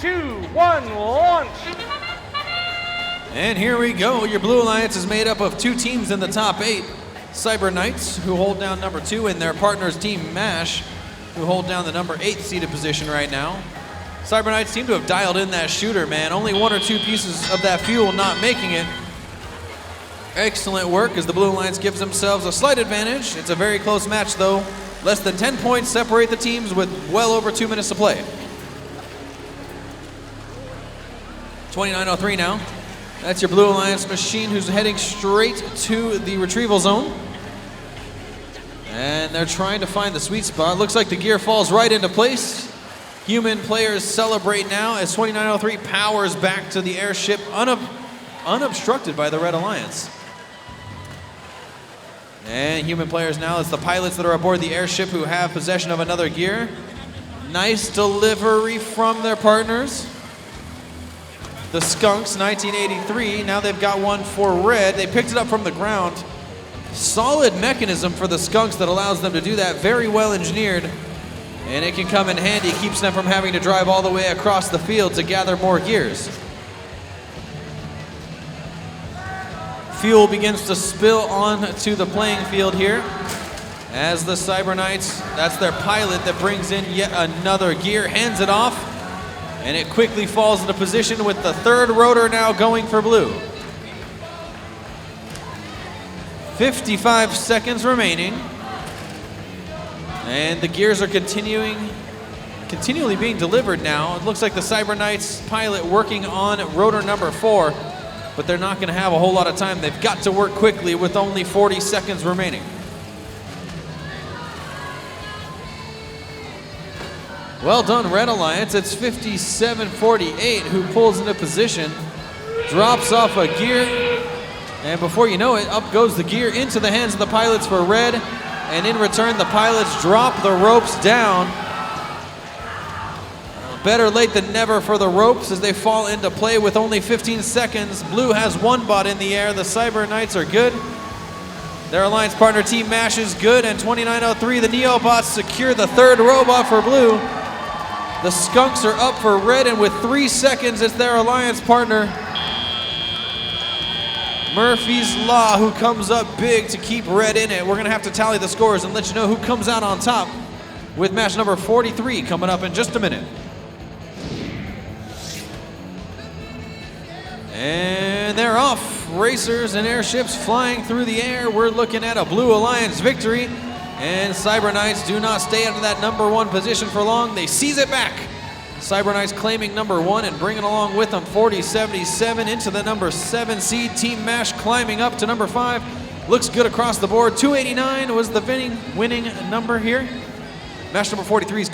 2, 1, launch! And here we go. Your Blue Alliance is made up of 2 teams in the top 8. Cyber Knights, who hold down number 2, and their partners Team MASH, who hold down the number 8 seeded position right now. Cyber Knights seem to have dialed in that shooter, man. Only 1 or 2 pieces of that fuel not making it. Excellent work as the Blue Alliance gives themselves a slight advantage. It's a very close match though. Less than 10 points separate the teams with well over 2 minutes to play. 29:03 now. That's your Blue Alliance machine who's heading straight to the retrieval zone. And they're trying to find the sweet spot. Looks like the gear falls right into place. Human players celebrate now as 29:03 powers back to the airship unobstructed by the Red Alliance. And human players now, it's the pilots that are aboard the airship who have possession of another gear. Nice delivery from their partners. The Skunks, 1983, now they've got one for Red. They picked it up from the ground. Solid mechanism for the Skunks that allows them to do that, very well engineered. And it can come in handy, keeps them from having to drive all the way across the field to gather more gears. Fuel begins to spill onto the playing field here as the Cyber Knights, that's their pilot that brings in yet another gear, hands it off, and it quickly falls into position with the 3rd rotor now going for blue. 55 seconds remaining. And the gears are continually being delivered now. It looks like the Cyber Knights pilot working on rotor number 4, but they're not going to have a whole lot of time. They've got to work quickly with only 40 seconds remaining. Well done, Red Alliance. It's 57:48 who pulls into position, drops off a gear, and before you know it, up goes the gear into the hands of the pilots for Red. And in return, the pilots drop the ropes down. Better late than never for the ropes as they fall into play with only 15 seconds. Blue has 1 bot in the air. The Cyber Knights are good. Their alliance partner Team MASH is good. And 29:03, the Neobots secure the 3rd robot for Blue. The Skunks are up for Red, and with 3 seconds, it's their alliance partner Murphy's Law who comes up big to keep Red in it. We're going to have to tally the scores and let you know who comes out on top with match number 43 coming up in just a minute. And they're off. Racers and airships flying through the air. We're looking at a Blue Alliance victory. And Cyber Knights do not stay under that number 1 position for long. They seize it back. Cyber Knights claiming number 1 and bringing along with them 40-77 into the number 7 seed. Team MASH climbing up to number 5. Looks good across the board. 289 was the winning number here. Match number 43 is